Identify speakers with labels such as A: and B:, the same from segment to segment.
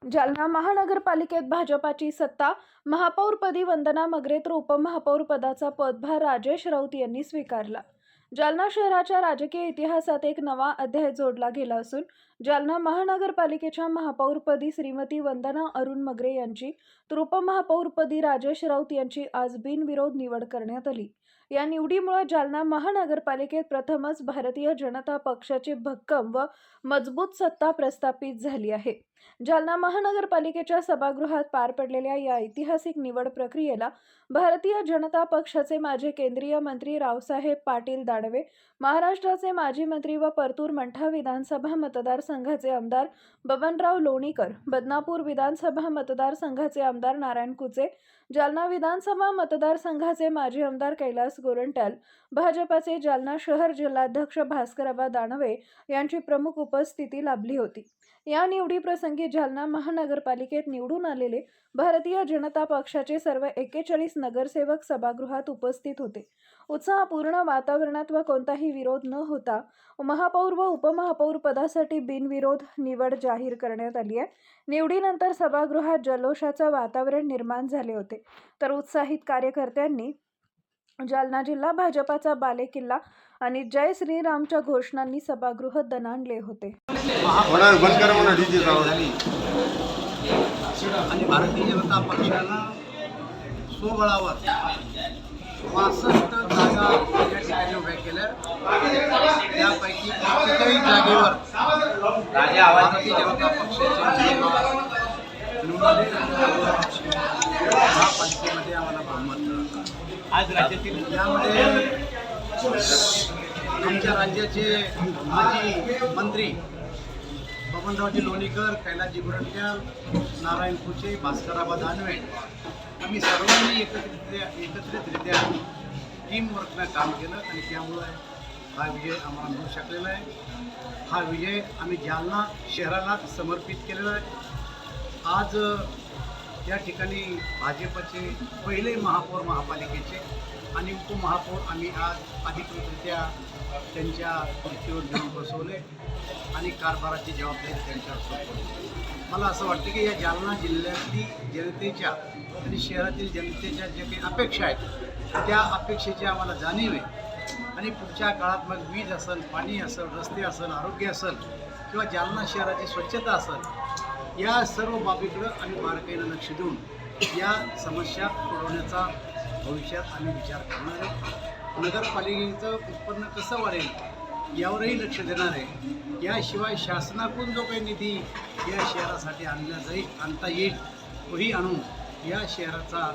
A: जालना महानगरपालिकेत भाजपाची सत्ता। महापौरपदी वंदना मगरे तर उपमहापौर पदाचा पदभार राजेश राऊत यांनी स्वीकारला। जालना शहराच्या राजकीय इतिहासात एक नवा अध्याय जोडला गेला असून जालना महानगरपालिकेच्या महापौरपदी श्रीमती वंदना अरुण मगरे यांची तर उपमहापौरपदी राजेश राऊत यांची आज बिनविरोध निवड करण्यात आली। या निवडीमुळे जालना महानगरपालिकेत प्रथमच भारतीय जनता पक्षाची भक्कम व मजबूत सत्ता प्रस्थापित झाली आहे। जालना महानगरपालिकेच्या सभागृहात पार पडलेल्या या ऐतिहासिक निवड प्रक्रियेला भारतीय जनता पक्षाचे माजी केंद्रीय मंत्री रावसाहेब पाटील दानवे, महाराष्ट्राचे माजी मंत्री व परतूर मंठा विधानसभा मतदारसंघाचे आमदार बबनराव लोणीकर, बदनापूर विधानसभा मतदारसंघाचे आमदार नारायण कुचे, जालना विधानसभा मतदारसंघाचे माजी आमदार कैलास गोरंट्याल, भाजपाचे जालना शहर जिल्हाध्यक्ष भास्करबा दानवे यांची प्रमुख उपस्थिती लाभली होती। या निवडीप्रसंगी जालना महानगरपालिकेत निवडून आलेले भारतीय जनता पक्षाचे सर्व 41 नगरसेवक सभागृहात उपस्थित होते। उत्साहपूर्ण वातावरणात व कोणताही विरोध न होता महापौर व उपमहापौर पदासाठी बिनविरोध निवड जाहीर करण्यात आली आहे। निवडीनंतर सभागृहात जल्लोषाचे वातावरण निर्माण झाले होते, तर उत्साहित कार्यकर्त्यांनी जालना जिल्हा भाजपाचा बालेकिल्ला आणि जय श्रीरामच्या घोषणांनी सभागृह दणाणले होते।
B: आणि भारतीय जनता पक्षाला स्वबळावर 65 जागा या ठिकाणी उभ्या केल्या। त्यापैकी कितीतरी जागेवर भारतीय जनता पक्षाचे महापालिकेमध्ये आम्हाला बहुमत मिळालं। आज राज्यातील यामध्ये आमच्या राज्याचे माजी मंत्री बबनरावजी लोणीकर, कैलासजी गोरंट्याल, नारायण कुचे, भास्करबा दानवे आम्ही सर्वांनी एकत्रितरित्या टीमवर्कनं काम केलं आणि त्यामुळे हा विजय आम्हाला मिळू शकलेला आहे। हा विजय आम्ही जालना शहराला समर्पित केलेला आहे। आज या ठिकाणी भाजपचे पहिले महापौर महापालिकेचे आणि उपमहापौर आम्ही आज अधिकृतरित्या त्यांच्या खुर्चीवर घेऊन बसवले आणि कारभाराची जबाबदारी त्यांच्यावर सोपवली। मला असं वाटतं की या जालना जिल्ह्यातील जनतेच्या आणि शहरातील जनतेच्या ज्या काही अपेक्षा आहेत त्या अपेक्षेची आम्हाला जाणीव आहे आणि पुढच्या काळात मग वीज असेल, पाणी असेल, रस्ते असेल, आरोग्य असेल किंवा जालना शहराची स्वच्छता असेल, या सर्व बाबीकडं आम्ही बारकाईनं लक्ष देऊन या समस्या सोडवण्याचा भविष्यात आम्ही विचार करणार आहे। नगरपालिकेचं उत्पन्न कसं वाढेल यावरही लक्ष देणार आहे। याशिवाय शासनाकडून जो काही निधी या शहरासाठी आणता येईल तोही आणून या शहराचा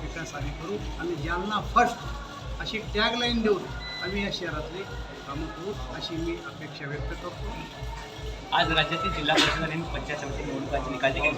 B: विकास आम्ही करू आणि जालना फर्स्ट अशी टॅगलाईन देऊन आम्ही या शहरातले कामं करू अशी मी अपेक्षा व्यक्त करतो।
C: आज राज्यातील जिल्हा परिषद आणि पंचायत समिती निवडणुकांचे निकाल देखील